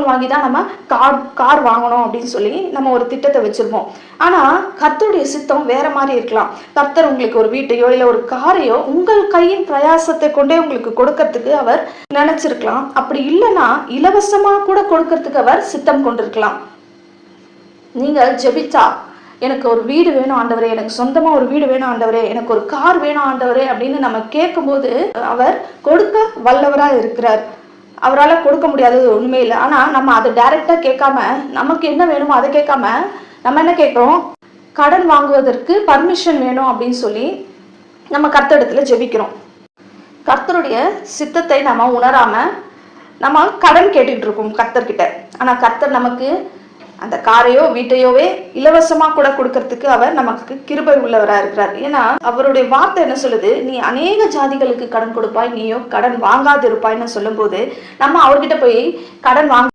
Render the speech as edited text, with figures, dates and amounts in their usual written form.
வாங்கி தான் நம்ம கார் வாங்கணும் அப்படின்னு சொல்லி நம்ம ஒரு திட்டத்தை வச்சிருப்போம். ஆனா கர்த்தருடைய சித்தம் வேற மாதிரி இருக்கலாம். கர்த்தர் உங்களுக்கு ஒரு வீட்டையோ இல்ல ஒரு காரையோ உங்கள் கையின் பிரயாசத்தை கொண்டே உங்களுக்கு கொடுக்கறதுக்கு அவர் நினைச்சிருக்கலாம். அப்படி இல்லைன்னா இலவசமா கூட கொடுக்கறதுக்கு அவர் சித்தம் கொண்டிருக்கலாம். நீங்கள் ஜெபிச்சா எனக்கு ஒரு வீடு வேணும் ஆண்டவரே, எனக்கு சொந்தமா ஒரு வீடு வேணும் ஆண்டவரே, எனக்கு ஒரு கார் வேணும் ஆண்டவரே அப்படின்னு நம்ம கேட்கும்போது அவர் கொடுக்க வல்லவரா இருக்கிறார். அவரால் கொடுக்க முடியாதது ஒண்ணுமே இல்லை. ஆனா நம்ம அதை டைரக்டா கேட்காம நமக்கு என்ன வேணுமோ அதை கேட்காம நம்ம என்ன கேட்கிறோம், கடன் வாங்குவதற்கு பர்மிஷன் வேணும் அப்படின்னு சொல்லி நம்ம கர்த்தரிடத்துல ஜெபிக்கிறோம். கர்த்தருடைய சித்தத்தை நம்ம உணராம நம்ம கடன் கேட்டுக்கிட்டு இருக்கோம் கர்த்தர்கிட்ட. ஆனா கர்த்தர் நமக்கு அந்த காரையோ வீட்டையோவே இலவசமா கூட கொடுக்கறதுக்கு அவர் நமக்கு கிருபை உள்ளவரா இருக்கிறார். ஏன்னா அவருடைய வார்த்தை என்ன சொல்லுது, நீ அநேக ஜாதிகளுக்கு கடன் கொடுப்பாய், நீயோ கடன் வாங்காது இருப்பாய்ன்னு சொல்லும் போது நம்ம அவர்கிட்ட போய் கடன் வாங்க